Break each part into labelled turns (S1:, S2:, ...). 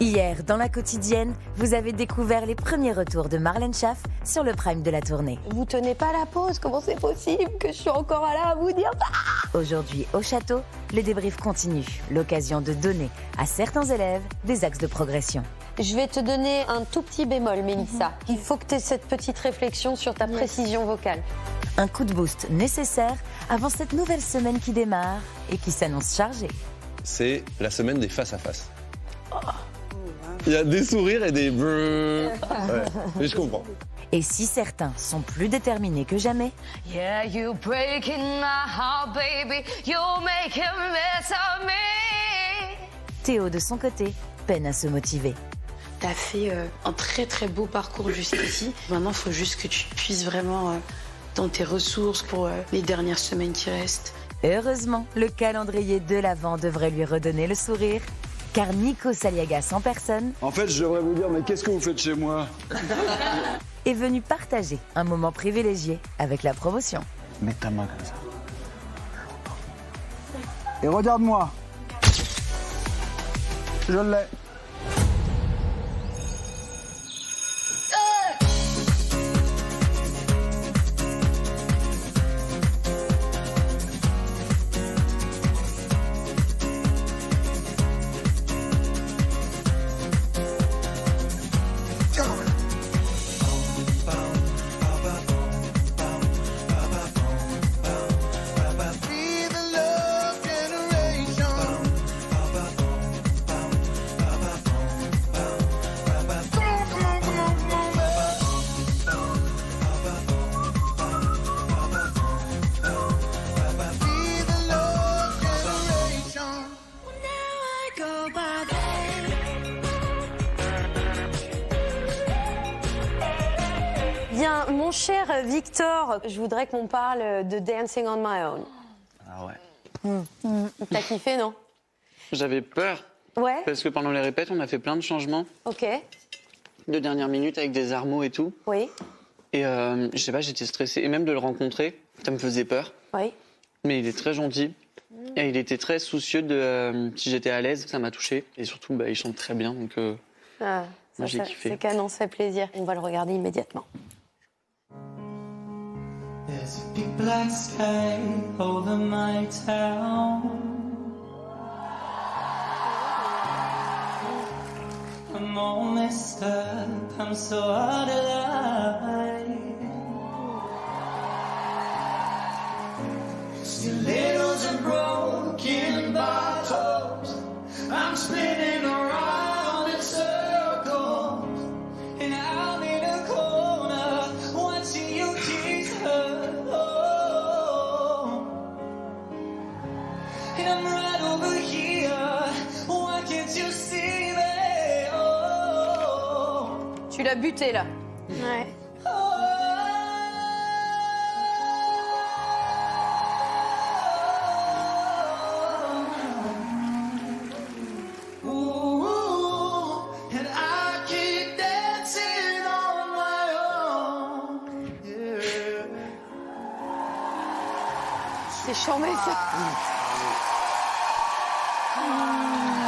S1: Hier, dans la quotidienne, vous avez découvert les premiers retours de Marlène Schaff sur le prime de la tournée.
S2: Vous tenez pas la pause, comment c'est possible que je suis encore là à vous dire ça?
S1: Aujourd'hui, au château, le débrief continue. L'occasion de donner à certains élèves des axes de progression.
S2: Je vais te donner un tout petit bémol, Mélissa. Il faut que tu aies cette petite réflexion sur ta précision vocale.
S1: Un coup de boost nécessaire avant cette nouvelle semaine qui démarre et qui s'annonce chargée.
S3: C'est la semaine des face-à-face. Il y a des sourires et des... Ouais, mais je comprends.
S1: Et si certains sont plus déterminés que jamais,
S4: Yeah, you breaking my heart, baby. You make a mess of me.
S1: Théo, de son côté, peine à se motiver.
S5: T'as fait un très très beau parcours jusqu'ici. Maintenant, il faut juste que tu puisses vraiment dans tes ressources pour les dernières semaines qui restent.
S1: Heureusement, le calendrier de l'Avent devrait lui redonner le sourire. Car Nico Saliagas en personne
S6: En fait, je devrais vous dire, mais qu'est-ce que vous faites chez moi?
S1: est venu partager un moment privilégié avec la promotion.
S6: Mets ta main comme ça. Et regarde-moi. Je l'ai.
S2: Bien, mon cher Victor, je voudrais qu'on parle de Dancing on My Own.
S7: Ah ouais.
S2: T'as kiffé, non?
S7: J'avais peur.
S2: Ouais.
S7: Parce que pendant les répètes, on a fait plein de changements
S2: Ok.
S7: de dernière minute avec des armeaux et tout.
S2: Oui.
S7: Et je sais pas, j'étais stressée. Et même de le rencontrer, ça me faisait peur.
S2: Oui.
S7: Mais il est très gentil. Et il était très soucieux de si j'étais à l'aise, ça m'a touché. Et surtout, il chante très bien. Donc,
S2: Ah,
S7: moi, j'ai kiffé.
S2: C'est canon, ça fait plaisir. On va le regarder immédiatement.
S8: There's a big black sky over my town. I'm all messed up, I'm so out of line. Stilettos and broken bottles, I'm spinning around in circles, and I'm in a corner watching you tease her. Oh, and I'm right over here. Why can't you see me? Oh,
S2: Tu l'as buté, là.
S5: Ouais.
S8: ooh, and I keep dancing on my own. Yeah.
S2: C'est chambé, ça.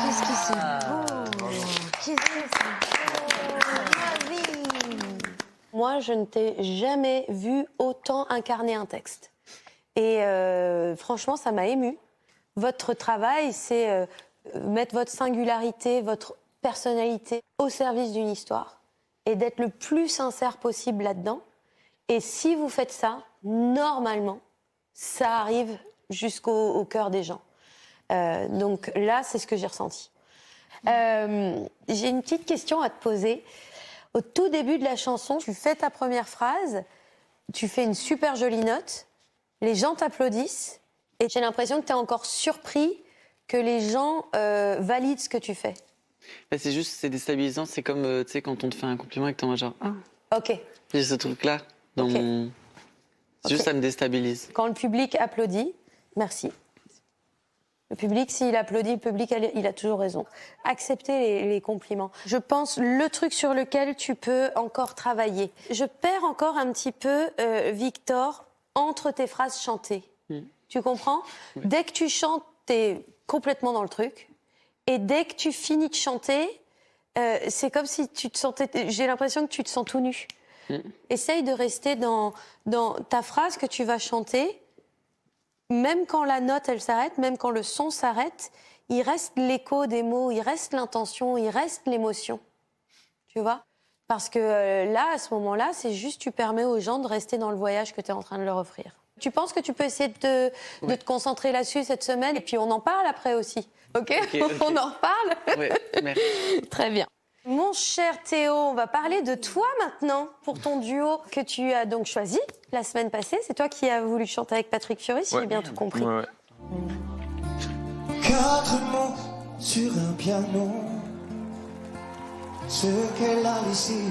S5: Qu'est-ce qui c'est beau. Qu'est-ce que
S2: Moi, je ne t'ai jamais vu autant incarner un texte. Et franchement, ça m'a émue. Votre travail, c'est mettre votre singularité, votre personnalité au service d'une histoire et d'être le plus sincère possible là-dedans. Et si vous faites ça, normalement, ça arrive jusqu'au cœur des gens. Donc là, c'est ce que j'ai ressenti. J'ai une petite question à te poser. Au tout début de la chanson, tu fais ta première phrase, tu fais une super jolie note, les gens t'applaudissent et j'ai l'impression que tu es encore surpris que les gens valident ce que tu fais.
S7: c'est juste, c'est déstabilisant. C'est comme, tu sais, quand on te fait un compliment et que t'es en mode genre, ah.
S2: Ok.
S7: J'ai ce truc-là dans
S2: Ok.
S7: mon... Juste, ça me déstabilise.
S2: Quand le public applaudit, merci. Le public, s'il applaudit, le public, il a toujours raison. Acceptez les compliments. Je pense le truc sur lequel tu peux encore travailler. Je perds encore un petit peu, Victor, entre tes phrases chantées. Tu comprends?
S7: Oui.
S2: Dès que tu chantes, t'es complètement dans le truc. Et dès que tu finis de chanter, c'est comme si tu te sentais... J'ai l'impression que tu te sens tout nu. Essaye de rester dans ta phrase que tu vas chanter. Même quand la note, elle s'arrête, même quand le son s'arrête, il reste l'écho des mots, il reste l'intention, il reste l'émotion. Tu vois ? Parce que là, à ce moment-là, c'est juste tu permets aux gens de rester dans le voyage que tu es en train de leur offrir. Tu penses que tu peux essayer de te concentrer là-dessus cette semaine et puis on en parle après aussi. OK. On en reparle.
S7: Oui, merci.
S2: Très bien. Mon cher Théo, on va parler de toi maintenant pour ton duo que tu as donc choisi la semaine passée. C'est toi qui as voulu chanter avec Patrick Fiori, si j'ai bien tout compris.
S6: Ouais.
S8: 4 mots sur un piano, ce qu'elle a laissé.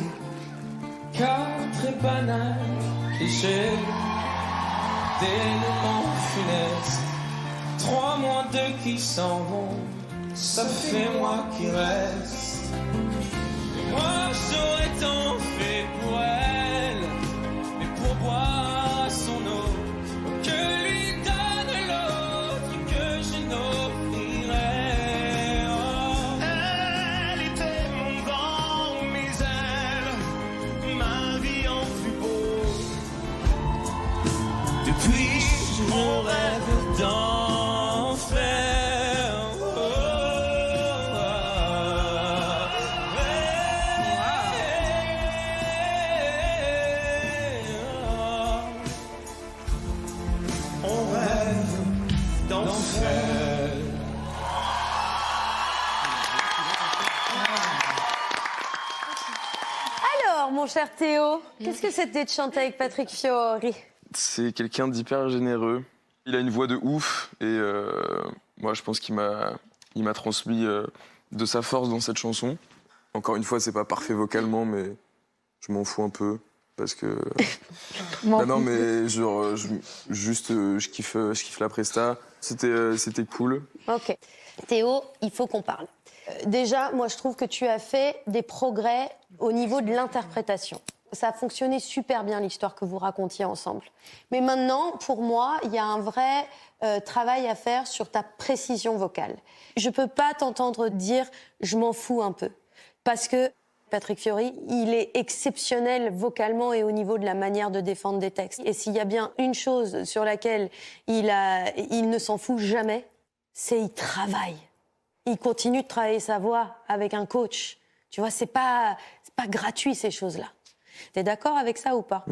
S8: 4 banals clichés, dénouements funestes. 3 moins 2 qui s'en vont, ça fait moi qui reste. Moi j'aurais tant fait pour elle, mais pour boire son eau, que lui donne l'autre que je n'offrirais. Oh. Elle était mon vent, mes ailes, ma vie en fut beau. Depuis mon rêve d'enfer.
S2: Alors, mon cher Théo, qu'est-ce que c'était de chanter avec Patrick Fiori ?
S9: C'est quelqu'un d'hyper généreux. Il a une voix de ouf et moi je pense qu'il m'a transmis de sa force dans cette chanson. Encore une fois, c'est pas parfait vocalement, mais je m'en fous un peu parce que non mais genre je kiffe la presta. C'était cool.
S2: Ok. Théo, il faut qu'on parle. Déjà, moi, je trouve que tu as fait des progrès au niveau de l'interprétation. Ça a fonctionné super bien, l'histoire que vous racontiez ensemble. Mais maintenant, pour moi, il y a un vrai travail à faire sur ta précision vocale. Je peux pas t'entendre dire « je m'en fous un peu ». Parce que Patrick Fiori, il est exceptionnel vocalement et au niveau de la manière de défendre des textes. Et s'il y a bien une chose sur laquelle il ne s'en fout jamais, c'est qu'il travaille. Il continue de travailler sa voix avec un coach. Tu vois, c'est pas gratuit, ces choses-là. T'es d'accord avec ça ou pas ?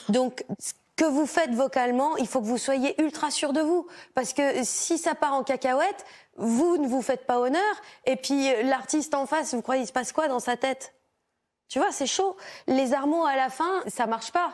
S2: Donc, ce que vous faites vocalement, il faut que vous soyez ultra sûr de vous. Parce que si ça part en cacahuète, vous ne vous faites pas honneur. Et puis, l'artiste en face, vous croyez, il se passe quoi dans sa tête ? Tu vois, c'est chaud. Les armots à la fin, ça marche pas.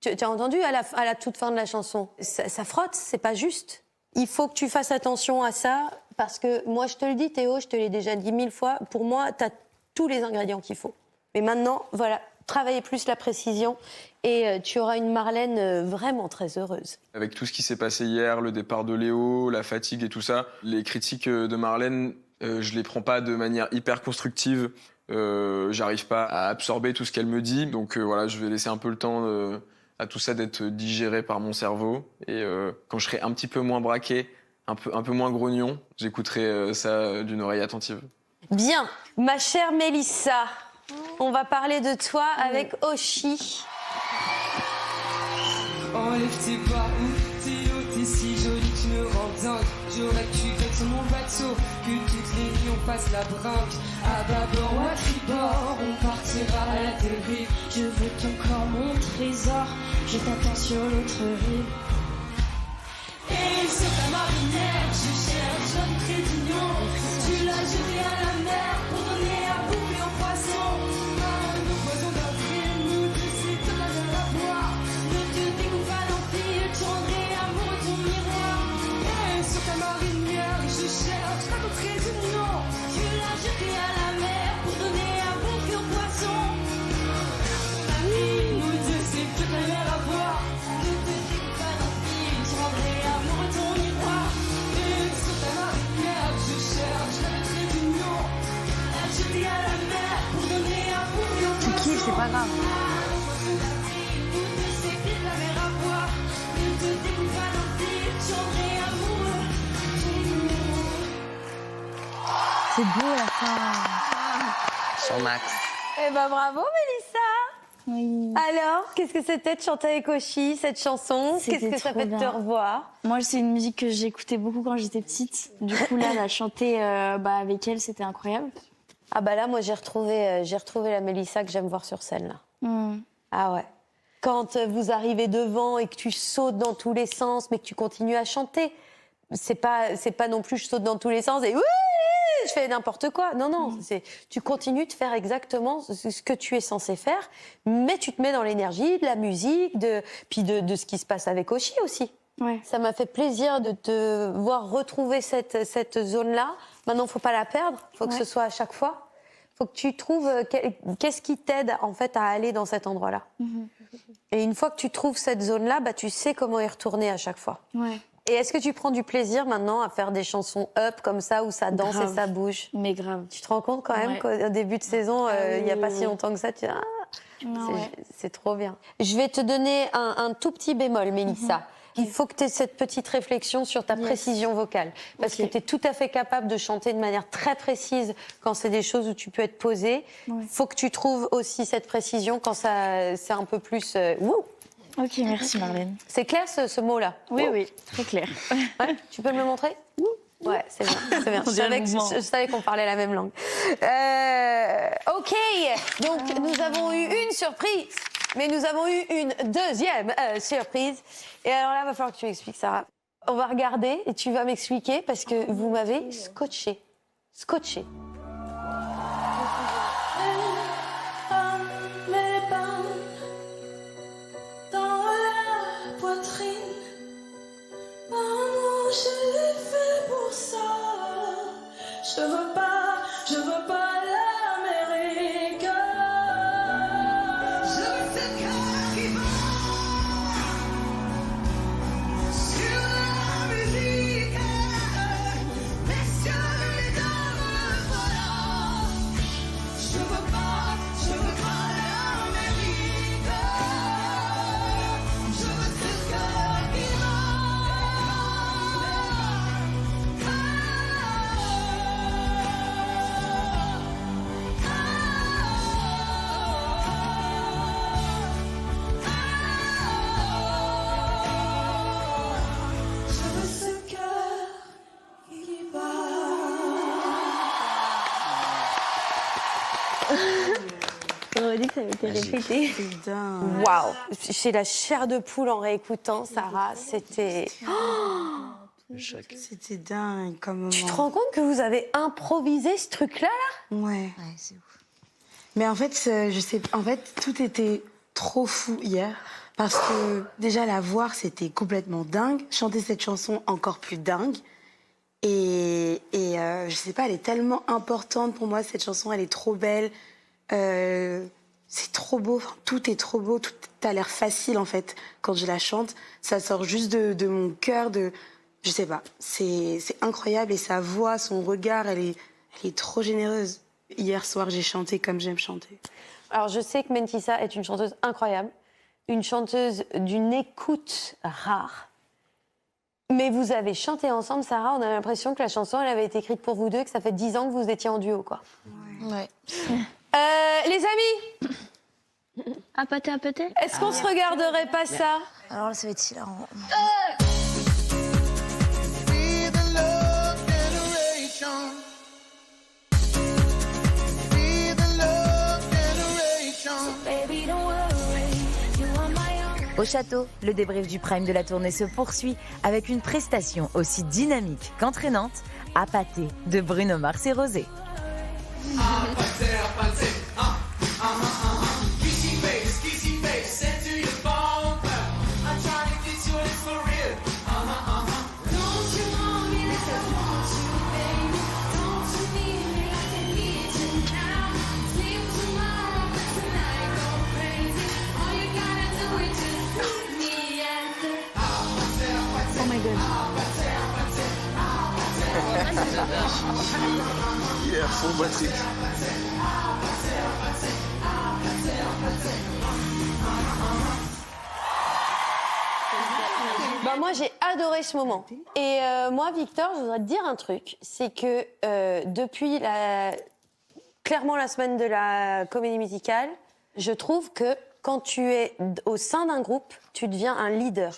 S2: Tu as entendu à la toute fin de la chanson ? Ça frotte, c'est pas juste. Il faut que tu fasses attention à ça, parce que moi, je te le dis, Théo, je te l'ai déjà dit 1000 fois, pour moi, tu as tous les ingrédients qu'il faut. Mais maintenant, voilà, travaillez plus la précision et tu auras une Marlène vraiment très heureuse.
S9: Avec tout ce qui s'est passé hier, le départ de Léo, la fatigue et tout ça, les critiques de Marlène, je les prends pas de manière hyper constructive. J'arrive pas à absorber tout ce qu'elle me dit, donc voilà, je vais laisser un peu le temps à tout ça d'être digéré par mon cerveau. Et quand je serai un petit peu moins braqué, un peu moins grognon, j'écouterai ça d'une oreille attentive.
S2: Bien, ma chère Mélissa, on va parler de toi avec Oshi.
S8: Enlève tes bas, t'es haut, t'es si jolie, tu me rends dingue. J'aurais pu être sur mon bateau, que toutes les nuits on passe la brinque. À bâbord ou à tribord, on partira à la dérive. Je veux ton corps, mon trésor, je t'attends sur l'autre rive. Et sur ta marinière, je cherche un trait d'union. Tu l'as jeté à la mer pour donner à bouffer aux poissons. Nos poissons d'avril, nous deux, c'est de la mer à boire. Ne te découpe pas l'empire, tu rendrais amoureux ton miroir. Et sur ta marinière, je cherche un trait d'union. Tu l'as jeté à la mer pour donner à bouffer aux poissons. Nous deux, c'est de la mer à boire. Ne te découpe pas l'empire, tu rendrais amoureux ton miroir. Et sur ta marinière, je cherche un trait d'union. Jeté à la mer pour donner à bouffer aux poissons.
S1: Tu kiffes, c'est pas grave. C'est beau la fin.
S7: Sans max.
S2: Eh ben bravo Mélissa.
S10: Oui.
S2: Alors, qu'est-ce que c'était de chanter avec Oshi, cette chanson? Qu'est-ce que ça
S10: trop
S2: fait de te
S10: bien.
S2: revoir?
S10: Moi, c'est une musique que j'écoutais beaucoup quand j'étais petite. Du coup, là, la chanter avec elle, c'était incroyable.
S2: Ah bah là, moi j'ai retrouvé la Mélissa que j'aime voir sur scène là. Ah ouais. Quand vous arrivez devant et que tu sautes dans tous les sens, mais que tu continues à chanter, c'est pas non plus je saute dans tous les sens et oui, je fais n'importe quoi. Non, tu continues de faire exactement ce que tu es censé faire, mais tu te mets dans l'énergie de la musique, puis de ce qui se passe avec Oshi aussi.
S10: Ouais.
S2: Ça m'a fait plaisir de te voir retrouver cette zone-là. Maintenant, faut pas la perdre. Faut que ce soit à chaque fois. Faut que tu trouves qu'est-ce qui t'aide en fait à aller dans cet endroit-là. Et une fois que tu trouves cette zone-là, bah tu sais comment y retourner à chaque fois.
S10: Ouais.
S2: Et est-ce que tu prends du plaisir maintenant à faire des chansons up comme ça où ça danse
S10: Grave.
S2: et ça bouge?
S10: Mais grave.
S2: Tu te rends compte quand même
S10: Ouais.
S2: qu'au début de saison, il n'y a pas si longtemps que ça, tu dis, c'est trop bien. Je vais te donner un tout petit bémol, Mélissa. Il faut que tu aies cette petite réflexion sur ta précision vocale. Parce que tu es tout à fait capable de chanter de manière très précise quand c'est des choses où tu peux être posée. Il faut que tu trouves aussi cette précision quand c'est un peu plus...
S10: Ok, merci Marlène.
S2: C'est clair ce mot-là?
S10: Oui, très clair.
S2: Ouais, tu peux me le montrer? Ouais, c'est bien, c'est bien. Je savais qu'on parlait la même langue. Ok, donc nous avons eu une surprise, mais nous avons eu une deuxième surprise. Et alors là, il va falloir que tu m'expliques, Sarah. On va regarder et tu vas m'expliquer parce que vous m'avez scotché. Scotché.
S8: Je veux pas l'Amérique. Je veux ce cœur qui bat sur la musique. Messieurs les dames, voilà. Je veux pas l'Amérique. Je veux ce cœur qui
S10: J'aurais dit que ça avait été répété.
S2: Waouh! J'ai la chair de poule en réécoutant, Sarah. C'était...
S5: C'était dingue comme moment.
S2: Tu te rends compte que vous avez improvisé ce truc-là, là?
S5: Ouais, c'est ouf. Mais en fait, tout était trop fou hier. Parce que déjà, la voir, c'était complètement dingue. Chanter cette chanson, encore plus dingue. Et je sais pas, elle est tellement importante pour moi, cette chanson, elle est trop belle. C'est trop beau, enfin, tout est trop beau, tout a l'air facile en fait quand je la chante. Ça sort juste de mon cœur, je sais pas, c'est incroyable et sa voix, son regard, elle est trop généreuse. Hier soir, j'ai chanté comme j'aime chanter.
S2: Alors je sais que Mentissa est une chanteuse incroyable, une chanteuse d'une écoute rare. Mais vous avez chanté ensemble, Sarah, on a l'impression que la chanson, elle avait été écrite pour vous deux, que ça fait 10 ans que vous étiez en duo, quoi.
S10: Ouais.
S2: Les amis,
S10: Un pâté.
S2: est-ce qu'on se regarderait pas ça?
S1: Alors là, ça va être hilarant. Au château, le débrief du prime de la tournée se poursuit avec une prestation aussi dynamique qu'entraînante, Appâté de Bruno Mars et Rosé.
S10: Oh my god.
S9: Hier, son batterie.
S2: Bah moi j'ai adoré ce moment. Et moi Victor, je voudrais te dire un truc, c'est que depuis clairement la semaine de la comédie musicale. Je trouve que quand tu es au sein d'un groupe, tu deviens un leader.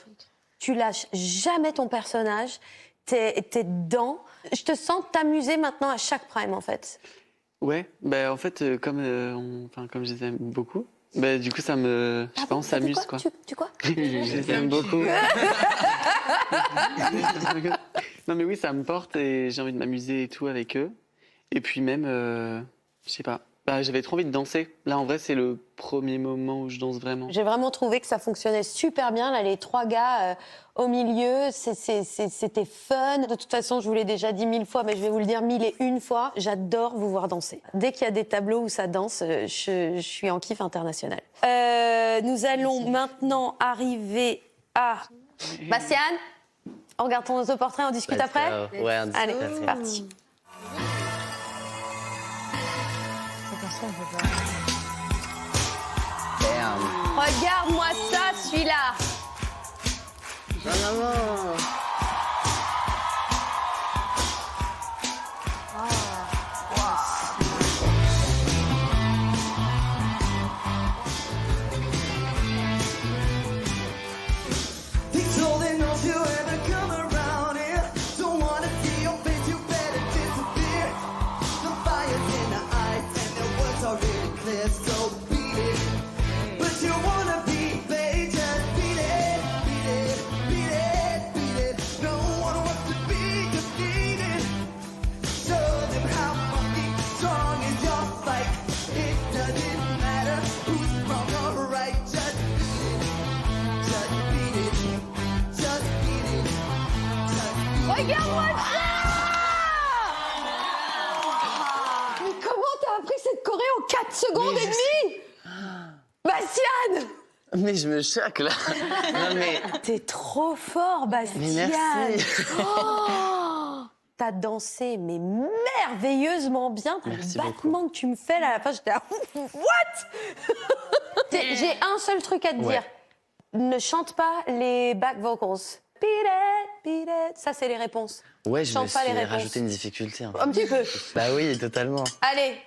S2: Tu lâches jamais ton personnage, t'es dedans. Je te sens t'amuser maintenant à chaque prime, en fait.
S7: Ouais, bah en fait, comme je les aime beaucoup, bah du coup ça me... Je sais pas, on s'amuse quoi.
S2: Tu quoi?
S7: Je les aime beaucoup. Non mais oui, ça me porte et j'ai envie de m'amuser et tout avec eux. Et puis même, je sais pas, bah, j'avais trop envie de danser. Là en vrai c'est le premier moment où je danse vraiment.
S2: J'ai vraiment trouvé que ça fonctionnait super bien. Là, les 3 gars au milieu, c'était fun. De toute façon, je vous l'ai déjà dit 1000 fois, mais je vais vous le dire 1001 fois. J'adore vous voir danser. Dès qu'il y a des tableaux où ça danse, je suis en kiff international. Nous allons maintenant arriver à... Bastien, on regarde ton autoportrait, on discute après?
S11: Ouais, on discute
S2: Allez,
S11: après.
S2: c'est parti. Regarde-moi ça, celui-là. Regarde-moi ça! Mais comment t'as appris cette choré en 4 secondes et demie? Bastien!
S11: Mais je me choque là. Non mais...
S2: T'es trop fort, Bastien!
S11: Mais merci.
S2: Oh, t'as dansé, mais merveilleusement bien. T'as
S11: Merci
S2: le battement que tu me fais là, à la fin, j'étais là... What? J'ai un seul truc à te dire. Ne chante pas les back vocals. Beat it, beat it. Ça, c'est les réponses.
S11: Ouais, je me
S2: Chante pas les
S11: suis
S2: réponses.
S11: rajouté une difficulté.
S2: Un petit peu.
S11: Bah oui, totalement.
S2: Allez.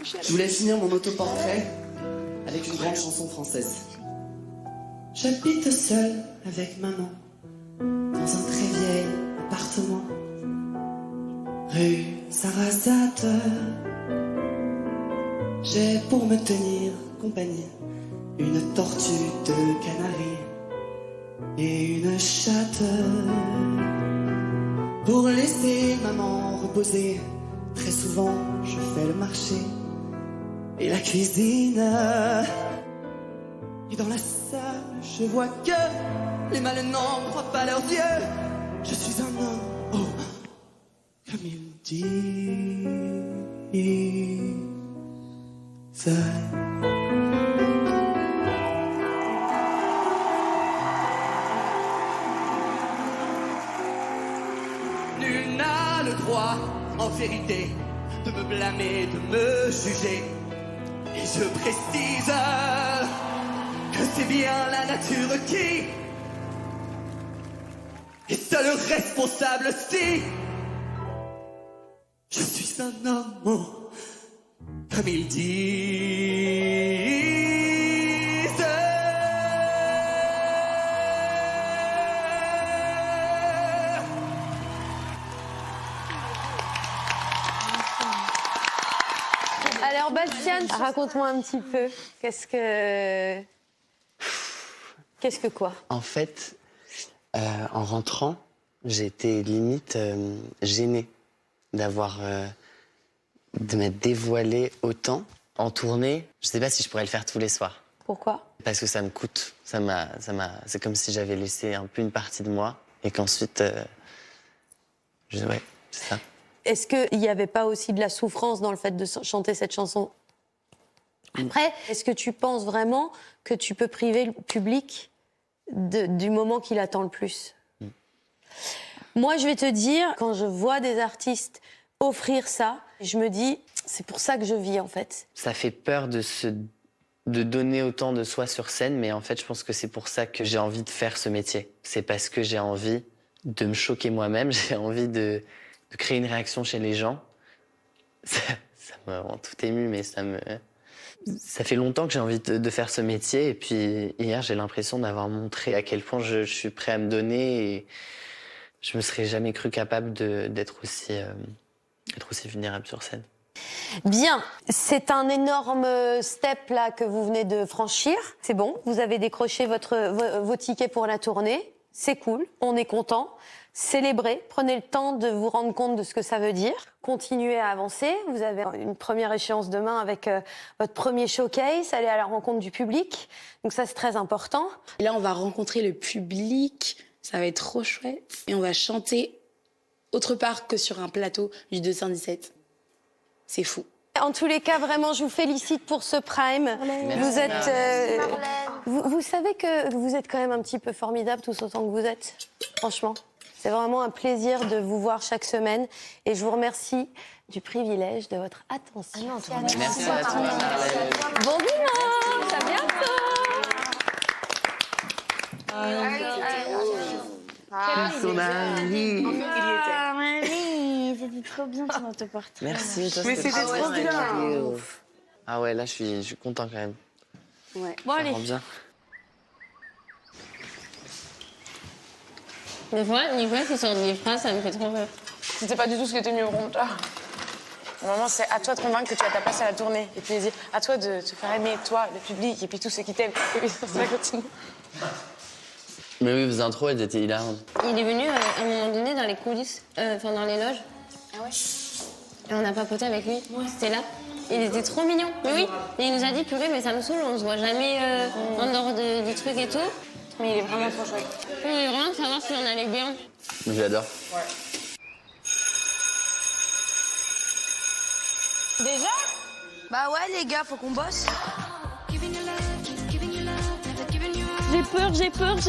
S12: Je voulais finir mon autoportrait avec une grande chanson française. J'habite seule avec maman dans un très vieil appartement, rue Sarrazate. J'ai pour me tenir compagnie une tortue de Canaries et une chatte. Pour laisser maman reposer, très souvent je fais le marché et la cuisine. Et dans la salle, je vois que les malins n'en croient pas leurs yeux. Je suis un homme, oh, comme ils disent. Nul n'a le droit, en vérité, de me blâmer, de me juger. Et je précise que c'est bien la nature qui est seule responsable si je suis un homme, oh, comme ils disent.
S2: Alors, Bastien, raconte-moi un petit peu. Qu'est-ce que quoi?
S11: En fait, en rentrant, j'étais limite gênée d'avoir... de m'être dévoilée autant. En tournée, je sais pas si je pourrais le faire tous les soirs.
S2: Pourquoi?
S11: Parce que ça me coûte. C'est comme si j'avais laissé un peu une partie de moi et qu'ensuite... ouais, c'est ça.
S2: Est-ce qu'il n'y avait pas aussi de la souffrance dans le fait de chanter cette chanson? Après, est-ce que tu penses vraiment que tu peux priver le public du moment qu'il attend le plus? Moi, je vais te dire, quand je vois des artistes offrir ça, je me dis, c'est pour ça que je vis, en fait.
S11: Ça fait peur de donner autant de soi sur scène, mais en fait, je pense que c'est pour ça que j'ai envie de faire ce métier. C'est parce que j'ai envie de me choquer moi-même, j'ai envie de créer une réaction chez les gens. me rend tout ému, mais ça fait longtemps que j'ai envie de faire ce métier. Et puis hier, j'ai l'impression d'avoir montré à quel point je suis prêt à me donner. Et je me serais jamais cru capable d'être aussi vulnérable sur scène.
S2: Bien, c'est un énorme step là que vous venez de franchir. C'est bon, vous avez décroché vos tickets pour la tournée. C'est cool, on est content. Célébrez, prenez le temps de vous rendre compte de ce que ça veut dire. Continuez à avancer. Vous avez une première échéance demain avec votre premier showcase, aller à la rencontre du public. Donc ça, c'est très important.
S5: Et là, on va rencontrer le public. Ça va être trop chouette. Et on va chanter autre part que sur un plateau du 217. C'est fou.
S2: En tous les cas, vraiment, je vous félicite pour ce prime. Vous êtes, vous savez que vous êtes quand même un petit peu formidable tous autant que vous êtes. Franchement, c'est vraiment un plaisir de vous voir chaque semaine. Et je vous remercie du privilège de votre attention.
S11: Merci à toi.
S2: Bon dimanche, à bientôt.
S10: Mamie, c'était trop bien ton autoportrait.
S11: Merci, toi,
S5: Mais c'était trop bien.
S11: Ah ouais, là, je suis content quand même.
S5: Ouais.
S10: Bon,
S11: Ça
S10: allez.
S11: rend bien.
S13: Des fois, Nicolas qui sort des phrases, ça me fait trop peur.
S14: C'était pas du tout ce qui était mis au monteur. Normalement, c'est à toi de convaincre que tu as ta place à la tournée. Et puis, à toi de te faire aimer, toi, le public, et puis tous ceux qui t'aiment. Et puis, ça continue.
S11: Mais oui, vos intros, elles étaient hilarantes.
S13: Il est venu à un moment donné dans les coulisses, dans les loges.
S14: Ah ouais?
S13: Et on a papoté avec lui. C'était là. Il était trop mignon. Mais oui, et il nous a dit, purée, mais ça me saoule, on se voit jamais en dehors du truc et tout.
S14: Mais il est vraiment trop chouette.
S13: Il voulait vraiment savoir si on allait bien.
S11: J'adore.
S14: Déjà?
S5: Bah ouais, les gars, faut qu'on bosse.
S10: J'ai peur.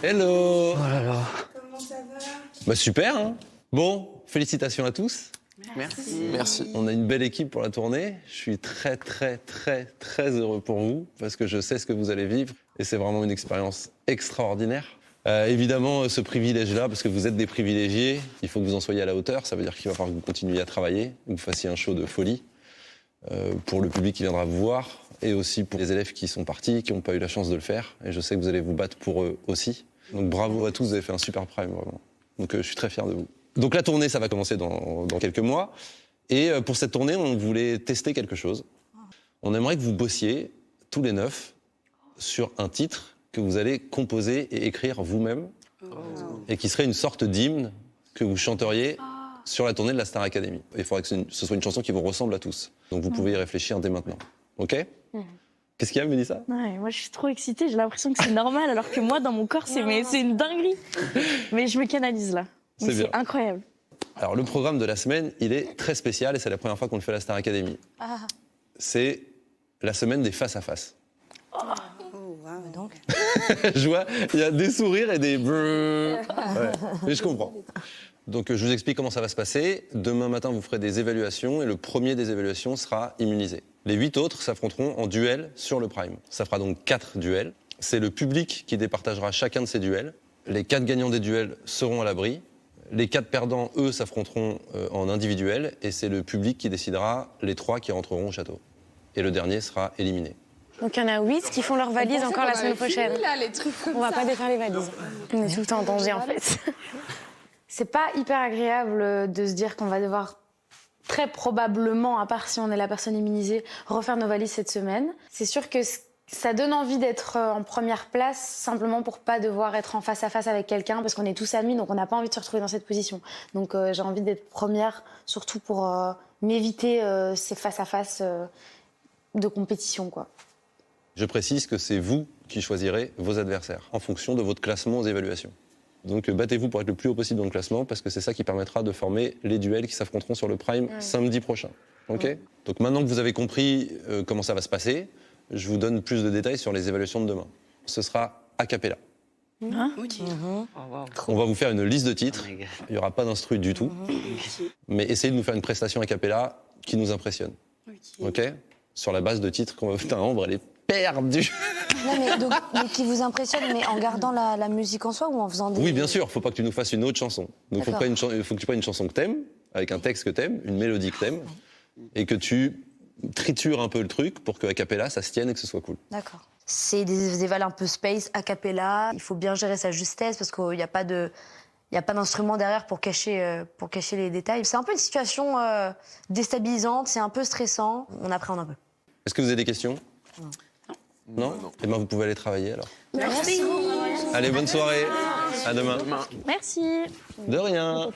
S3: Hello.
S11: Oh là là.
S5: Comment ça va?
S3: Bah super, hein. Bon, félicitations à tous.
S11: Merci.
S3: On a une belle équipe pour la tournée. Je suis très heureux pour vous parce que je sais ce que vous allez vivre et c'est vraiment une expérience extraordinaire. Évidemment, ce privilège-là, parce que vous êtes des privilégiés, il faut que vous en soyez à la hauteur. Ça veut dire qu'il va falloir que vous continuiez à travailler, que vous fassiez un show de folie pour le public qui viendra vous voir et aussi pour les élèves qui sont partis, qui n'ont pas eu la chance de le faire. Et je sais que vous allez vous battre pour eux aussi. Donc bravo à tous, vous avez fait un super prime, vraiment. Donc je suis très fier de vous. Donc la tournée, ça va commencer dans quelques mois. Et pour cette tournée, on voulait tester quelque chose. On aimerait que vous bossiez, tous les 9, sur un titre que vous allez composer et écrire vous-même, et qui serait une sorte d'hymne que vous chanteriez sur la tournée de la Star Academy. Il faudrait que ce soit une chanson qui vous ressemble à tous. Donc vous pouvez y réfléchir dès maintenant. OK? Qu'est-ce qu'il y a, Mélissa?
S10: Ouais, moi je suis trop excitée, j'ai l'impression que c'est normal, alors que moi dans mon corps c'est une dinguerie. Mais je me canalise là.
S3: C'est bien.
S10: Incroyable.
S3: Alors le programme de la semaine, il est très spécial et c'est la première fois qu'on le fait à la Star Academy. C'est la semaine des face-à-face.
S2: Donc.
S3: Je vois, il y a des sourires et des... Ouais, mais je comprends. Donc je vous explique comment ça va se passer. Demain matin, vous ferez des évaluations et le premier des évaluations sera immunisé. Les 8 autres s'affronteront en duel sur le Prime. Ça fera donc 4 duels. C'est le public qui départagera chacun de ces duels. Les 4 gagnants des duels seront à l'abri. Les 4 perdants, eux, s'affronteront en individuel et c'est le public qui décidera les 3 qui rentreront au château. Et le dernier sera éliminé.
S14: Donc il y en a 8 qui font leurs valises encore la semaine prochaine.
S5: Là, les trucs comme
S14: On va pas défaire les valises. On est tout le temps en danger en fait.
S5: C'est pas hyper agréable de se dire qu'on va devoir très probablement, à part si on est la personne immunisée, refaire nos valises cette semaine. C'est sûr que ça donne envie d'être en première place, simplement pour pas devoir être en face à face avec quelqu'un, parce qu'on est tous amis, donc on n'a pas envie de se retrouver dans cette position. Donc j'ai envie d'être première, surtout pour m'éviter ces face à face de compétition, quoi.
S3: Je précise que c'est vous qui choisirez vos adversaires en fonction de votre classement aux évaluations. Donc battez-vous pour être le plus haut possible dans le classement parce que c'est ça qui permettra de former les duels qui s'affronteront sur le Prime samedi prochain. Ok ? Donc maintenant que vous avez compris comment ça va se passer, je vous donne plus de détails sur les évaluations de demain. Ce sera a cappella. On va vous faire une liste de titres. Il n'y aura pas d'instru du tout. Mais essayez de nous faire une prestation a cappella qui nous impressionne. Ok ? Sur la base de titres qu'on va... Putain, Ambre, elle est perdu.
S2: Non, mais qui vous impressionne, mais en gardant la musique en soi ou en faisant des...
S3: Oui, bien sûr, faut pas que tu nous fasses une autre chanson. Donc faut que tu prennes une chanson que t'aimes, avec un texte que t'aimes, une mélodie que t'aimes, et que tu tritures un peu le truc pour qu'à cappella, ça se tienne et que ce soit cool.
S2: D'accord. C'est des évals un peu space, a cappella. Il faut bien gérer sa justesse parce qu'il n'y a pas d'instrument derrière pour cacher les détails. C'est un peu une situation déstabilisante, c'est un peu stressant. On appréhende un peu.
S3: Est-ce que vous avez des questions? Non. Eh bien, vous pouvez aller travailler alors.
S10: Merci.
S3: Allez, bonne soirée. À demain.
S10: Merci.
S3: De rien.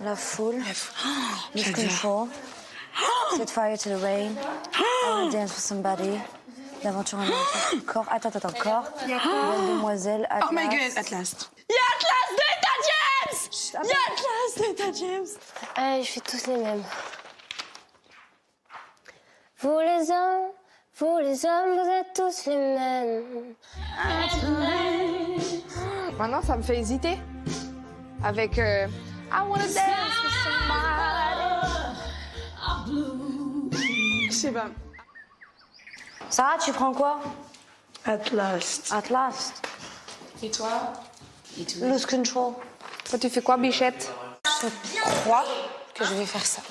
S2: La foule. Lose control. Set fire to the rain. I wanna dance with somebody. L'aventure en aventure. Corps. Attends. Corps. Belle demoiselle. Atlas.
S5: Oh my god, Atlas.
S2: Atlas d'Eta James.
S13: Allez, je fais tous les mêmes. Vous les hommes, vous êtes tous les mêmes.
S14: Maintenant, ça me fait hésiter. Avec I wanna dance with somebody.
S5: Je sais pas.
S2: Sarah, tu prends quoi?
S5: Atlas.
S14: Et toi?
S2: Lose control.
S14: Toi, tu fais quoi, Bichette?
S2: Je crois que je vais faire ça.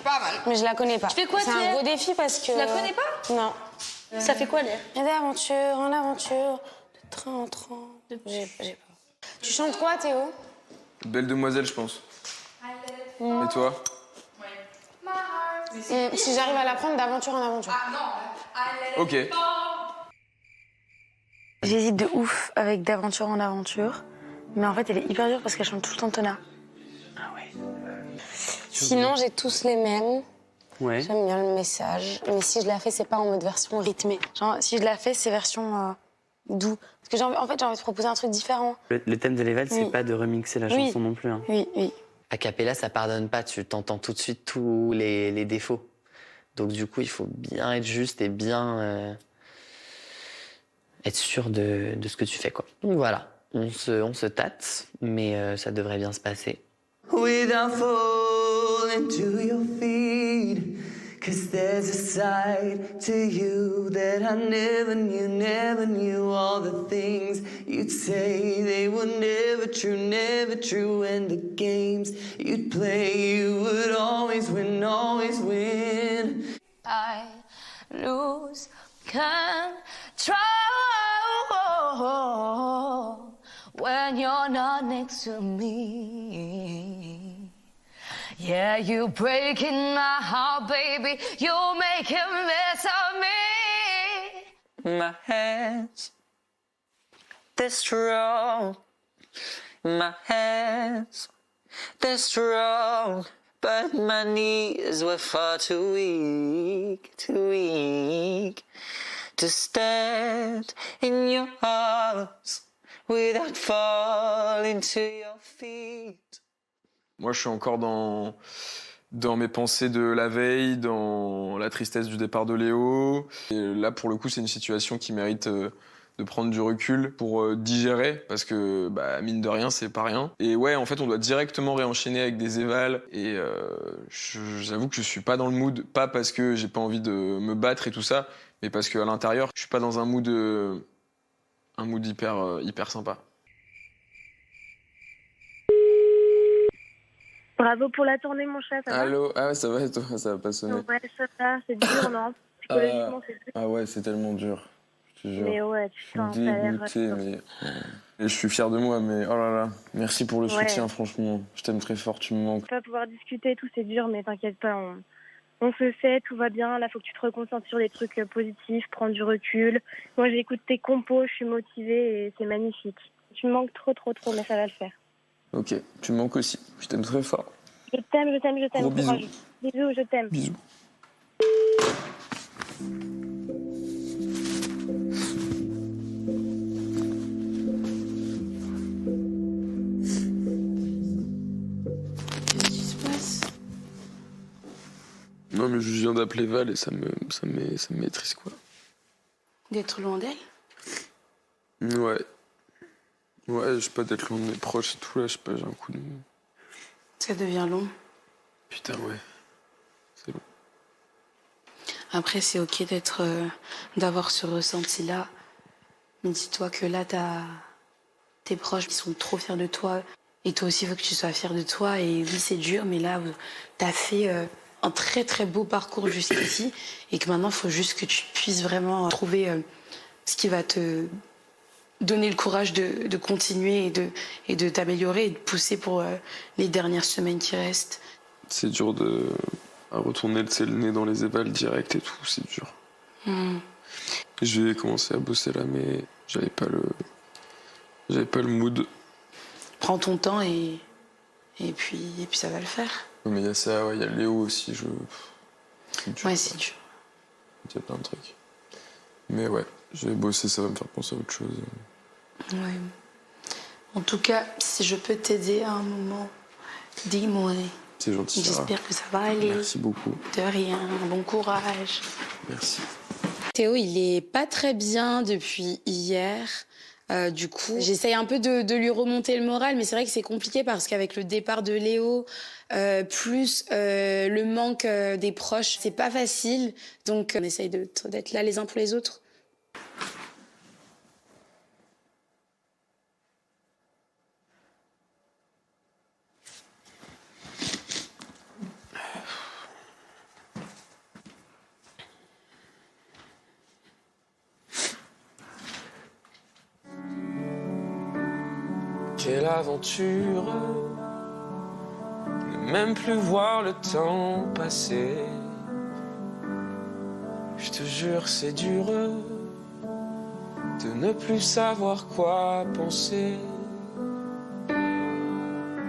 S14: Pas mal.
S2: Mais je la connais pas.
S13: Tu fais quoi,
S2: C'est un gros défi parce que...
S13: Tu la connais pas?
S2: Non.
S13: Ça fait quoi, Léa?
S2: Et d'aventure en aventure, de train en train. J'ai pas. Tu chantes quoi, Théo?
S9: Belle demoiselle, je pense. Et toi?
S2: Si j'arrive à la prendre d'aventure en aventure.
S9: Ok.
S2: J'hésite de ouf avec d'aventure en aventure. Mais en fait, elle est hyper dure parce qu'elle chante tout le temps Tona. Sinon, j'ai tous les mêmes.
S11: Ouais.
S2: J'aime bien le message. Mais si je la fais, c'est pas en mode version rythmée. Genre, si je la fais, c'est version doux. Parce que j'ai envie de proposer un truc différent.
S11: Le thème de l'éval, c'est pas de remixer la chanson non plus. Hein.
S2: Oui.
S11: A cappella, ça pardonne pas. Tu t'entends tout de suite tous les défauts. Donc du coup, il faut bien être juste et bien être sûr de ce que tu fais, quoi. Donc voilà, on se tâte, mais ça devrait bien se passer.
S12: Without falling to your feet, 'cause there's a side to you that I never knew all the things you'd say, they were never true, and the games you'd play, you would always win.
S4: I lose control when you're not next to me. Yeah, you breaking my heart, baby. You make a mess of me.
S11: My hands, they're strong. My hands, they're strong. But my knees were far too weak to stand in your arms without falling to your feet.
S9: Moi, je suis encore dans mes pensées de la veille, dans la tristesse du départ de Léo. Et là, pour le coup, c'est une situation qui mérite de prendre du recul pour digérer, parce que, mine de rien, c'est pas rien. Et ouais, en fait, on doit directement réenchaîner avec des évals. Et j'avoue que je suis pas dans le mood, pas parce que j'ai pas envie de me battre et tout ça, mais parce qu'à l'intérieur, je suis pas dans un mood hyper sympa.
S10: Bravo pour la tournée, mon chat, ça va?
S9: Allô? Ah ouais, ça va et toi? Ça va pas sonner?
S10: Ouais, ça va, c'est dur, non? Psychologiquement, c'est dur.
S9: Ah ouais, c'est tellement dur. Je te jure.
S10: Mais ouais, tu sens,
S9: dégoûté, mais... Et je suis fier de moi, mais oh là là, merci pour le soutien, franchement. Je t'aime très fort, tu me manques.
S10: Pas pouvoir discuter et tout, c'est dur, mais t'inquiète pas, on se sait, tout va bien. Là, faut que tu te reconcentres sur des trucs positifs, prendre du recul. Moi, j'écoute tes compos, je suis motivée et c'est magnifique. Tu me manques trop, mais ça va le faire.
S9: Ok, tu me manques aussi. Je t'aime très fort.
S10: Je t'aime.
S9: Gros bisous.
S10: Bisous, je t'aime.
S9: Bisous.
S5: Qu'est-ce qui se passe?
S9: Non, mais je viens d'appeler Val et ça me maîtrise, quoi.
S5: D'être loin d'elle?
S9: Ouais. Ouais, je sais pas, d'être loin de mes proches et tout, là, je sais pas, j'ai un coup de...
S5: Ça devient long.
S9: Putain, ouais. C'est long.
S5: Après, c'est ok d'avoir ce ressenti-là. Mais dis-toi que là, tes proches, ils sont trop fiers de toi. Et toi aussi, il faut que tu sois fier de toi. Et oui, c'est dur, mais là, t'as fait un très très beau parcours jusqu'ici. Et que maintenant, il faut juste que tu puisses vraiment trouver ce qui va te donner le courage de continuer et de t'améliorer et de pousser pour les dernières semaines qui restent.
S9: C'est dur à retourner le nez dans les évals direct et tout, c'est dur. Je vais commencer à bosser là, mais j'avais pas le mood.
S5: Prends ton temps et puis ça va le faire.
S9: Mais il y a ça, il y a Léo aussi. C'est dur.
S5: Ouais, c'est dur.
S9: Il y a plein de trucs. Mais ouais, je vais bosser, ça va me faire penser à autre chose.
S5: Ouais. En tout cas, si je peux t'aider à un moment, dis-moi.
S9: C'est gentil.
S5: J'espère que ça va aller.
S9: Merci beaucoup.
S5: De rien, bon courage.
S9: Merci.
S5: Théo, il est pas très bien depuis hier. Du coup, j'essaye un peu de lui remonter le moral, mais c'est vrai que c'est compliqué parce qu'avec le départ de Léo, plus le manque des proches, c'est pas facile. Donc, on essaye d'être là les uns pour les autres.
S15: Quelle aventure, ne même plus voir le temps passer. Je te jure, c'est dur de ne plus savoir quoi penser.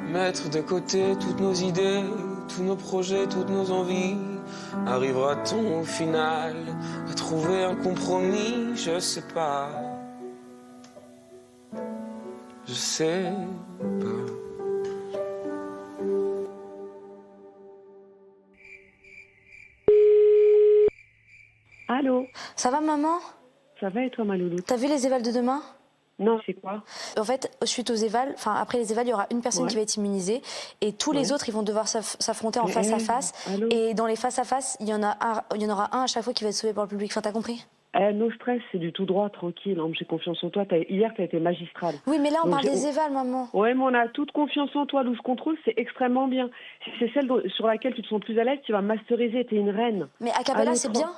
S15: Mettre de côté toutes nos idées, tous nos projets, toutes nos envies. Arrivera-t-on au final à trouver un compromis? Je sais pas. Je sais pas.
S16: Allô?
S17: Ça va, maman?
S16: Ça va et toi, ma loulou?
S17: T'as vu les évals de demain?
S16: Non, c'est quoi?
S17: En fait, suite aux évals, enfin après les évals, il y aura une personne qui va être immunisée et tous les autres, ils vont devoir s'affronter en face à face. Et dans les face à face, il y en aura un à chaque fois qui va être sauvé par le public. Enfin, t'as compris?
S16: No stress, c'est du tout droit, tranquille. Hein, j'ai confiance en toi. Hier, t'as été magistrale.
S17: Oui, mais là, on parle des évals, maman.
S16: Ouais, mais on a toute confiance en toi. Loose Control, c'est extrêmement bien. Si c'est celle sur laquelle tu te sens plus à l'aise, tu vas masteriser. T'es une reine.
S17: Mais a cappella, c'est bien.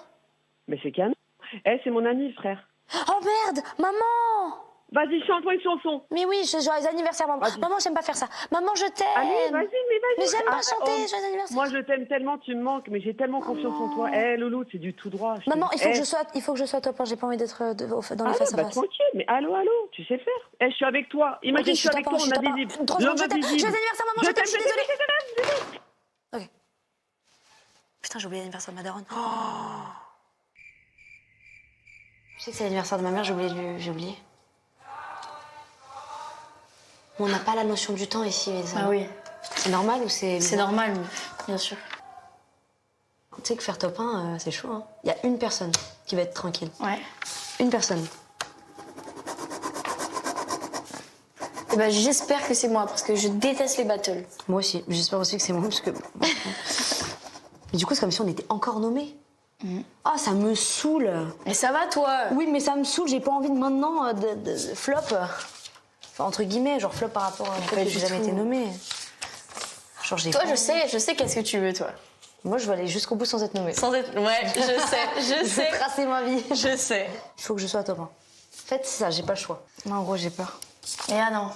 S16: Mais c'est canon. C'est mon ami, frère.
S17: Oh merde, maman!
S16: Vas-y, chante-moi une chanson.
S17: Mais oui, joyeux anniversaire, maman. Maman, j'aime pas faire ça. Maman, je t'aime.
S16: Allez, vas-y.
S17: Mais j'aime pas chanter, joyeux anniversaire.
S16: Moi, je t'aime tellement, tu me manques, mais j'ai tellement confiance en toi. Loulou, c'est du tout droit.
S17: Maman, il faut que je sois top 1. J'ai pas envie d'être dans les face à face.
S16: Tranquille, mais allô, tu sais faire. Je suis avec toi. Imagine, je suis avec toi, on a visible.
S17: Joyeux anniversaire, maman, je t'aime, je suis désolée. Ok. Putain, j'ai oublié l'anniversaire de ma daronne. Je sais que c'est l'anniversaire de ma mère, j'ai oublié. On n'a pas la notion du temps ici, les amis.
S13: Ah oui.
S17: C'est normal ou c'est...
S13: C'est normal, bien sûr.
S17: Tu sais que faire top 1, c'est chaud, hein. Il y a une personne qui va être tranquille.
S13: Ouais.
S17: Une personne.
S13: Et ben, j'espère que c'est moi, parce que je déteste les battles.
S17: Moi aussi. J'espère aussi que c'est moi, parce que... Mais du coup, c'est comme si on était encore nommés. Ah, ça me saoule.
S13: Et ça va, toi?
S17: Oui, mais ça me saoule. J'ai pas envie de maintenant de flop. Enfin, entre guillemets, genre flop par rapport à fait que j'ai jamais été nommée. Genre,
S13: toi, je sais qu'est-ce que tu veux, toi.
S17: Moi, je veux aller jusqu'au bout sans être nommée.
S13: Ouais, je sais.
S17: Je sais tracer ma vie.
S13: Je sais.
S17: Il faut que je sois top 1. En fait, c'est ça, j'ai pas le choix. Moi, en gros, j'ai peur.
S13: Et non.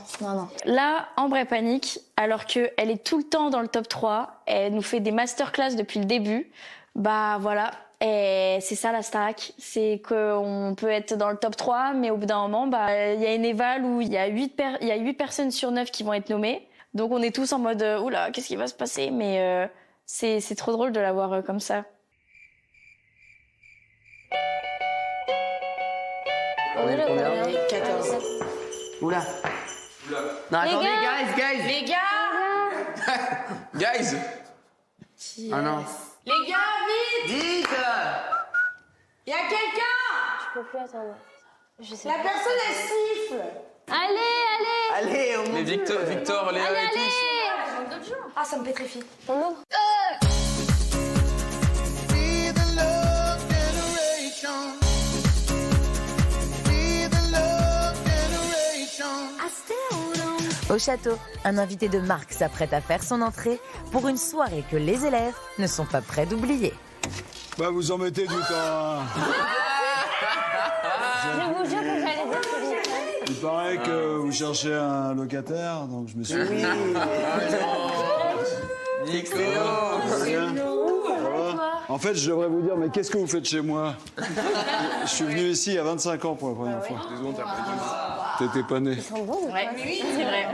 S18: Là, Ambre est panique, alors qu'elle est tout le temps dans le top 3. Elle nous fait des masterclass depuis le début. Bah voilà. Et c'est ça la Starac, c'est qu'on peut être dans le top 3, mais au bout d'un moment, il y a une éval où il y a 8 personnes sur 9 qui vont être nommées. Donc on est tous en mode oula, qu'est-ce qui va se passer? Mais c'est trop drôle de la voir comme ça.
S11: On est 14. Oula. Non, attendez, guys.
S13: Les gars.
S9: Guys.
S11: Ah non.
S13: Les gars, vite.
S5: Y a quelqu'un?
S13: Je peux plus attendre.
S5: La personne, elle siffle.
S13: Allez.
S9: On mais Victor, Léa et tous.
S17: Ah, ça me pétrifie.
S13: On ouvre.
S1: Au château, un invité de marque s'apprête à faire son entrée pour une soirée que les élèves ne sont pas prêts d'oublier.
S6: Bah, vous en mettez du temps. Hein.
S13: Je vous jure que j'allais dire que vite.
S6: Il paraît que vous cherchez un locataire, donc je me suis dit...
S7: Nico.
S6: En fait, je devrais vous dire, mais qu'est-ce que vous faites chez moi? Je suis venu ici il y a 25 ans pour la première fois. T'étais pas né.
S18: Ouais, oui, c'est vrai.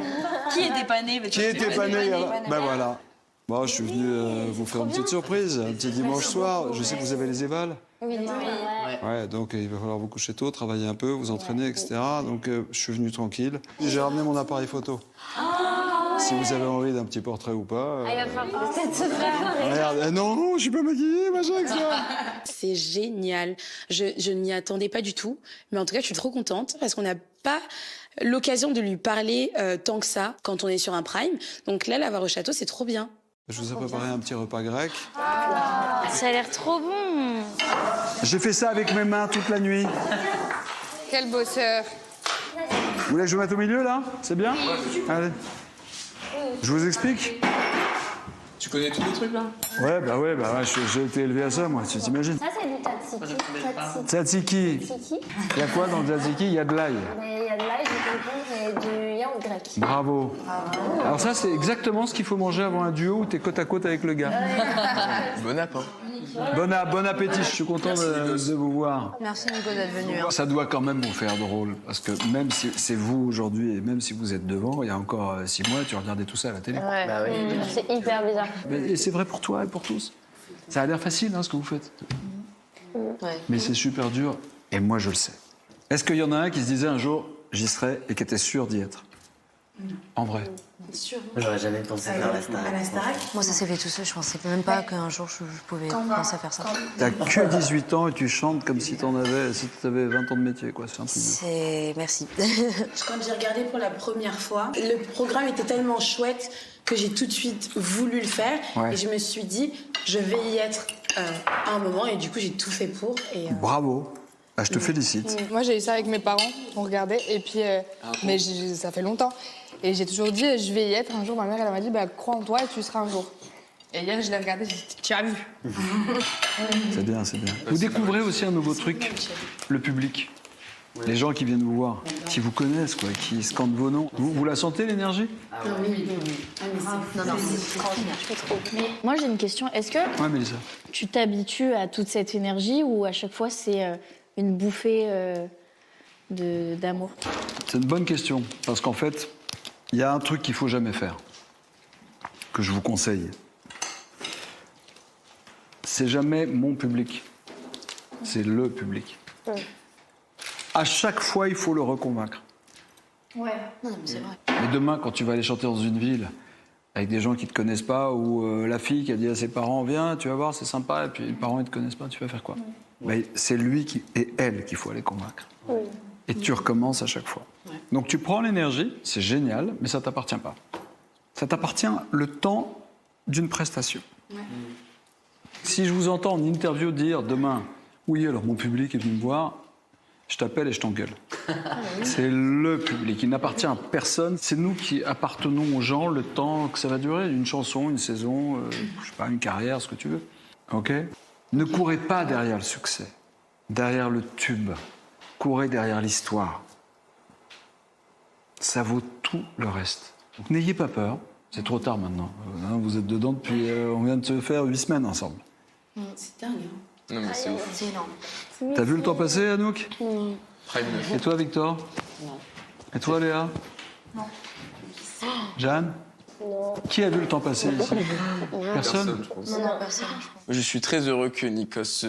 S18: Qui était pas né?
S6: Qui était pas né? Ben voilà. Bon, je suis venu vous faire une petite surprise, un petit dimanche soir. Je sais que vous avez les évals.
S13: Oui.
S6: Ouais, donc il va falloir vous coucher tôt, travailler un peu, vous entraîner, etc. Donc je suis venu tranquille. J'ai ramené mon appareil photo. Si vous avez envie d'un petit portrait ou pas.
S13: Il va falloir peut-être se préparer.
S6: Regarde, non, je suis pas maquillée, machin, etc.
S5: C'est génial. Je ne m'y attendais pas du tout. Mais en tout cas, je suis trop contente parce qu'on n'a pas l'occasion de lui parler tant que ça quand on est sur un prime. Donc là, l'avoir au château, c'est trop bien.
S6: Je vous ai préparé un petit repas grec.
S18: Ça a l'air trop bon.
S6: J'ai fait ça avec mes mains toute la nuit.
S14: Quel bosseur.
S6: Vous voulez que je me mette au milieu, là? C'est bien? Allez. Je vous explique?
S9: Tu connais tous les trucs là?
S6: Ouais, j'ai été élevé à ça, moi, tu t'imagines?
S13: Ça, c'est du tzatziki.
S6: Tzatziki. Il y a quoi dans le tzatziki? Il y a de l'ail.
S13: Il y a de l'ail, du concombre et du yaourt grec.
S6: Bravo. Alors ça, c'est exactement ce qu'il faut manger avant un duo où t'es côte à côte avec le gars.
S9: Bon appétit.
S6: Bon appétit, je suis content de vous voir.
S2: Merci Nico d'être venu. Hein.
S6: Ça doit quand même vous faire drôle, parce que même si c'est vous aujourd'hui, et même si vous êtes devant, il y a encore 6 mois, tu regardais tout ça à la télé.
S13: Ouais. Bah oui. C'est hyper bizarre.
S6: Et c'est vrai pour toi et pour tous. Ça a l'air facile, hein, ce que vous faites.
S2: Ouais.
S6: Mais c'est super dur, et moi je le sais. Est-ce qu'il y en a un qui se disait un jour, j'y serai, et qui était sûr d'y être? En vrai.
S11: Sûr. J'aurais jamais pensé faire la Starac.
S17: Moi, ça s'est fait tout seul. Je pensais même pas qu'un jour je pouvais penser à faire ça.
S6: T'as que 18 ans et tu chantes comme si t'avais 20 ans de métier, quoi. C'est un truc.
S17: Merci.
S5: Quand j'ai regardé pour la première fois, le programme était tellement chouette que j'ai tout de suite voulu le faire.
S6: Ouais.
S5: Et je me suis dit, je vais y être à un moment. Et du coup, j'ai tout fait pour. Et,
S6: Bravo. Ah, je te félicite.
S14: Moi, j'ai eu ça avec mes parents, on regardait, et puis, mais ça fait longtemps. Et j'ai toujours dit, je vais y être un jour. Ma mère, elle m'a dit, crois en toi et tu seras un jour. Et hier, je l'ai regardé, j'ai dit, tu as vu.
S6: C'est bien, c'est bien. Vous découvrez aussi un nouveau truc, le public. Les gens qui viennent vous voir, qui vous connaissent, quoi, qui scandent vos noms. Vous la sentez, l'énergie?
S17: Oui.
S18: Non, c'est trop. Mais moi, j'ai une question. Est-ce que
S6: Ouais, Mélissa.
S18: tu t'habitues à toute cette énergie ou à chaque fois, c'est une bouffée d'amour?
S6: C'est une bonne question, parce qu'en fait, il y a un truc qu'il faut jamais faire, que je vous conseille. C'est jamais mon public, c'est le public. À chaque fois, il faut le reconvaincre.
S17: Ouais. Non, mais c'est vrai.
S6: Mais demain, quand tu vas aller chanter dans une ville avec des gens qui te connaissent pas, ou la fille qui a dit à ses parents, viens, tu vas voir, c'est sympa, et puis les parents ils te connaissent pas, tu vas faire quoi? Mais c'est lui et elle qu'il faut aller convaincre. Et tu recommences à chaque fois. Donc tu prends l'énergie, c'est génial, mais ça t'appartient pas. Ça t'appartient le temps d'une prestation. Si je vous entends en interview dire demain, oui, alors mon public est venu me voir, je t'appelle et je t'engueule. C'est le public, il n'appartient à personne. C'est nous qui appartenons aux gens le temps que ça va durer, une chanson, une saison, je sais pas, une carrière, ce que tu veux. Ok? Ne courez pas derrière le succès, derrière le tube. Courez derrière l'histoire. Ça vaut tout le reste. Donc n'ayez pas peur, c'est trop tard maintenant. Vous êtes dedans depuis, on vient de se faire 8 semaines ensemble.
S5: C'est dingue.
S9: Non, mais c'est ouf.
S5: C'est énorme.
S6: T'as vu le temps passer, Anouk?
S9: Prime 9.
S6: Et toi, Victor?
S13: Non.
S6: Et toi, Léa?
S13: Non.
S6: Jeanne?
S13: Non.
S6: Qui a vu le temps passer ici? Personne?
S9: je pense.
S13: Non, personne.
S9: Je suis très heureux que Nikos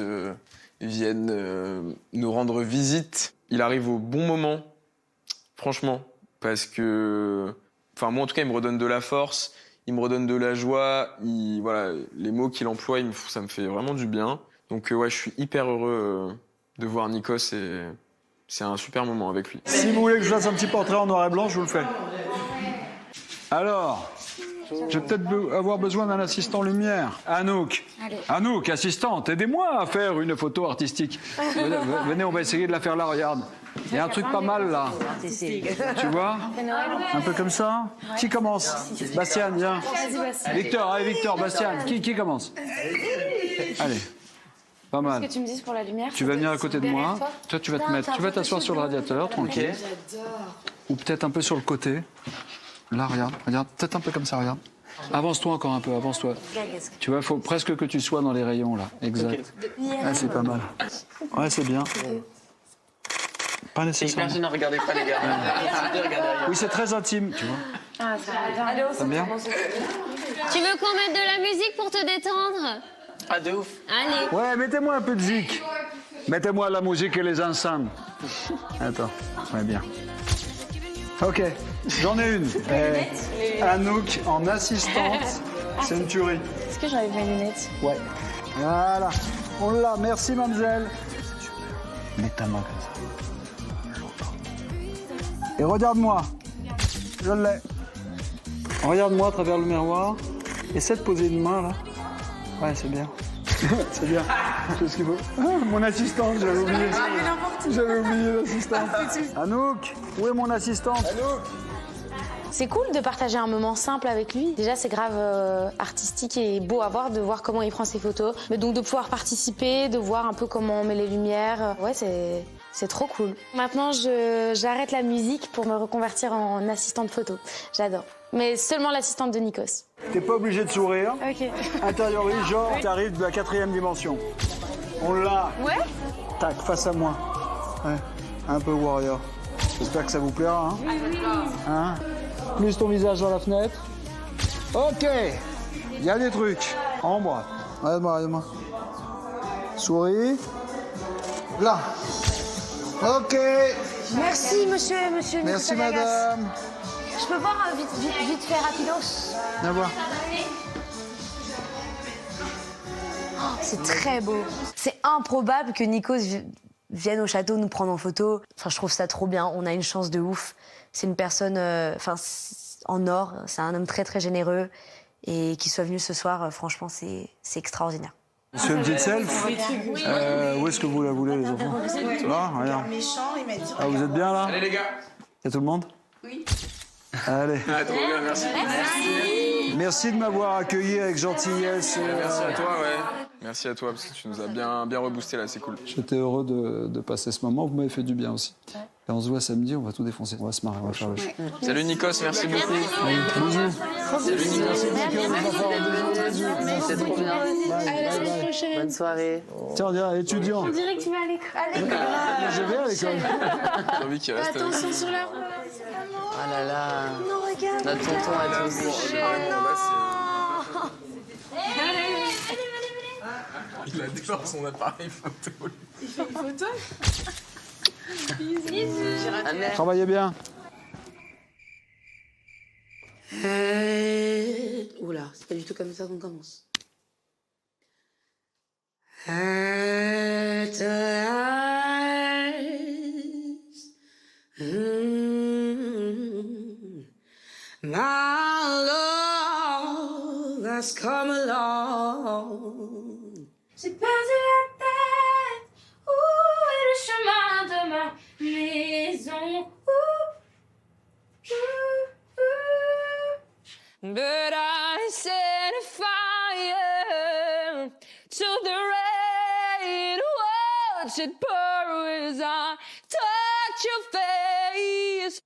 S9: vienne nous rendre visite. Il arrive au bon moment, franchement, parce que, enfin moi en tout cas, il me redonne de la force, il me redonne de la joie. Voilà, les mots qu'il emploie, ça me fait vraiment du bien. Donc ouais, je suis hyper heureux de voir Nikos et c'est un super moment avec lui.
S6: Si vous voulez que je fasse un petit portrait en noir et blanc, je vous le fais. Alors, je vais peut-être avoir besoin d'un assistant lumière. Anouk.
S17: Allez.
S6: Anouk, assistante, aidez-moi à faire une photo artistique. Venez, on va essayer de la faire là, regarde. Il y a un truc pas mal là. Tu vois? Un peu comme ça. Qui commence? Bastien, viens. Victor, allez Victor, Bastien. Qui commence? Allez. Pas mal.
S17: Qu'est-ce que tu me dises pour la lumière?
S6: Tu vas venir à côté de moi.
S17: Derrière
S6: Toi, tu vas te mettre. Tu vas t'asseoir sur le radiateur, tranquille. Ou peut-être un peu sur le côté. Là, regarde. Peut-être un peu comme ça, regarde. Avance-toi encore un peu, avance-toi. Tu vois, il faut presque que tu sois dans les rayons, là. Exact. Ah, c'est pas mal. Ouais, c'est bien. Pas nécessairement.
S7: Ne regardez pas les gars.
S6: Oui, c'est très intime, tu vois.
S17: Ah, ça va bien.
S6: Ça va bien?
S13: Tu veux qu'on mette de la musique pour te détendre?
S7: Ah, de ouf.
S13: Allez.
S6: Ouais, mettez-moi un peu de zik. Mettez-moi la musique et les enceintes. Attends, ouais, bien. Ok, j'en ai une. Anouk en assistante, c'est une tuerie.
S18: Est-ce que j'enlève mes lunettes?
S6: Ouais. Voilà, on l'a. Merci, mademoiselle. Mets ta main comme ça. Et regarde-moi. Je l'ai. Regarde-moi à travers le miroir. Essaie de poser une main, là. Ouais, c'est bien. C'est bien. C'est ce qu'il faut. Ah, mon assistante, j'avais oublié. J'avais oublié l'assistante. Anouk, où est mon assistante? Anouk.
S17: C'est cool de partager un moment simple avec lui. Déjà, c'est grave artistique et beau à voir, de voir comment il prend ses photos. Mais donc de pouvoir participer, de voir un peu comment on met les lumières. Ouais, c'est trop cool. Maintenant, j'arrête la musique pour me reconvertir en assistante photo. J'adore. Mais seulement l'assistante de Nikos.
S6: T'es pas obligé de sourire.
S17: Ok.
S6: Intériorise, genre, t'arrives de la 4e dimension. On l'a.
S17: Ouais.
S6: Tac, face à moi. Ouais, un peu warrior. J'espère que ça vous plaira, hein. Hein? Plus ton visage dans la fenêtre. Ok. Il y a des trucs. Ambre. Regarde-moi. Souris. Là. Ok.
S17: Merci, monsieur.
S6: Merci,
S17: Nicolas Lagas.
S6: madame.
S17: Je peux voir vite fait rapidos?
S6: Viens voir.
S17: Oh, c'est très beau. C'est improbable que Nikos vienne au château nous prendre en photo. Enfin, je trouve ça trop bien. On a une chance de ouf. C'est une personne en or. C'est un homme très, très généreux. Et qu'il soit venu ce soir, franchement, c'est extraordinaire.
S6: Monsieur Ditself, où est-ce que vous la voulez, les enfants? Là, regarde. Ah, vous êtes bien, là?
S9: Allez, les gars.
S6: Y a tout le monde?
S9: Oui.
S6: Allez.
S9: Ah, trop bien, merci.
S6: Merci de m'avoir accueilli avec gentillesse.
S9: Merci à toi, ouais. Merci à toi, parce que tu nous as bien reboosté, là, c'est cool.
S6: J'étais heureux de passer ce moment. Vous m'avez fait du bien aussi. Et on se voit samedi, on va tout défoncer. On va se marrer, on va faire le show.
S9: Salut Nikos, merci beaucoup.
S6: Bisous.
S9: Salut Nikos.
S7: C'est trop bien.
S11: Bonne soirée.
S6: Tiens, on dirait étudiant.
S17: On dirait que tu vas à l'école.
S6: Je vais à l'école.
S9: J'ai envie qu'il reste.
S17: Attention sur la route.
S11: Oh là là.
S17: Non, regarde.
S11: Notre tonton a tout vu.
S9: Il adore son appareil photo.
S8: Il fait une photo?
S17: Bisous.
S6: Travaillez bien.
S5: Oula, c'est pas du tout comme ça qu'on commence. At eyes, my love has come along.
S8: J'ai perdu la tête. Où est le chemin de ma maison? But I set a fire to the rain. Watch it pour as I touch your face.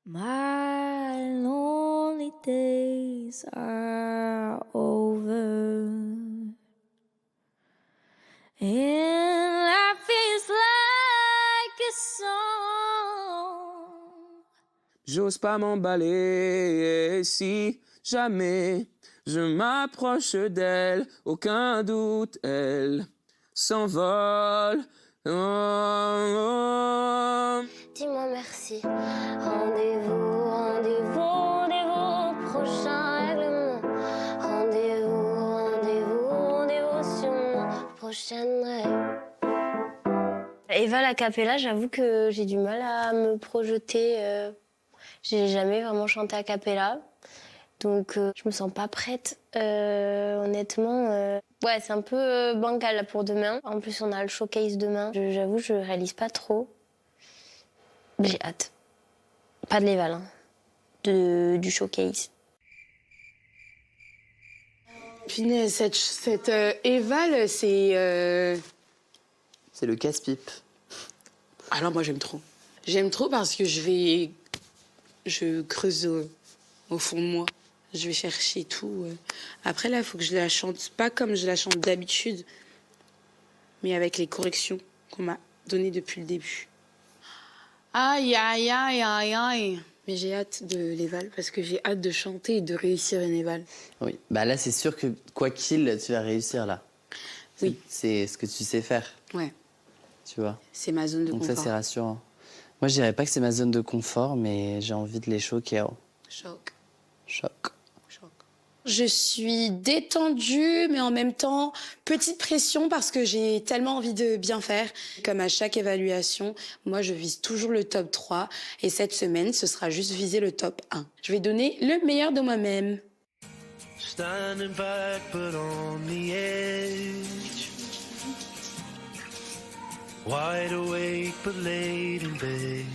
S18: My lonely days are over, and life feels like a song.
S15: J'ose pas m'emballer si jamais je m'approche d'elle. Aucun doute, elle s'envole. Oh, oh.
S13: Dis-moi merci. Rendez-vous au prochain règlement. Rendez-vous sur mon prochain rêve. Eva la cappella, j'avoue que j'ai du mal à me projeter. J'ai jamais vraiment chanté a cappella. Donc je me sens pas prête, honnêtement. Ouais, c'est un peu bancal là, pour demain. En plus, on a le showcase demain. J'avoue, je réalise pas trop. J'ai hâte. Pas de l'éval, hein. Du showcase.
S5: Puis cette éval, c'est...
S11: C'est le casse-pipe.
S5: Alors moi, j'aime trop. J'aime trop parce que je creuse au fond de moi. Je vais chercher tout. Après, là, il faut que je la chante pas comme je la chante d'habitude, mais avec les corrections qu'on m'a données depuis le début. Aïe, aïe, aïe, aïe, aïe. Mais j'ai hâte de l'éval parce que j'ai hâte de chanter et de réussir une éval.
S11: Oui, bah là, c'est sûr que quoi qu'il, tu vas réussir là.
S5: Oui.
S11: C'est ce que tu sais faire.
S5: Ouais.
S11: Tu vois.
S5: C'est ma zone de confort.
S11: Donc ça, c'est rassurant. Moi, je dirais pas que c'est ma zone de confort, mais j'ai envie de les choquer. Oh.
S5: Choc.
S11: Choc.
S5: Je suis détendue, mais en même temps, petite pression parce que j'ai tellement envie de bien faire. Comme à chaque évaluation, moi, je vise toujours le top 3. Et cette semaine, ce sera juste viser le top 1. Je vais donner le meilleur de moi-même.
S19: Standing back but on the edge, wide awake but late in bed.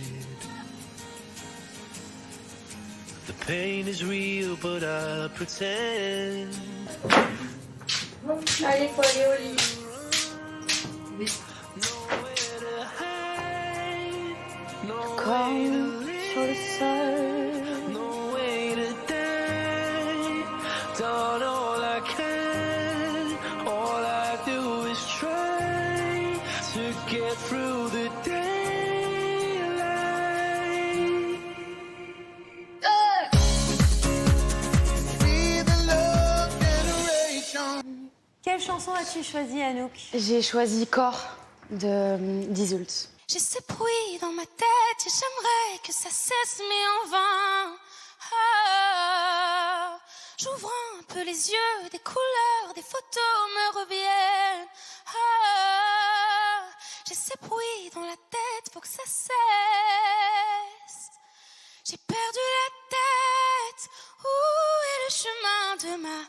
S19: The pain is real but I pretend.
S18: Allez, faut aller au lit.
S19: Come for the sun, no way to die. Done all I can, all I do is try to get through the daylight.
S2: Quelle chanson as-tu choisi, Anouk?
S5: J'ai choisi Corps d'Isolt.
S20: J'ai ce bruit dans ma tête et j'aimerais que ça cesse, mais en vain. Ah, j'ouvre un peu les yeux, des couleurs, des photos me reviennent. Ah, j'ai ce bruit dans la tête, faut que ça cesse. J'ai perdu la tête, où est le chemin de ma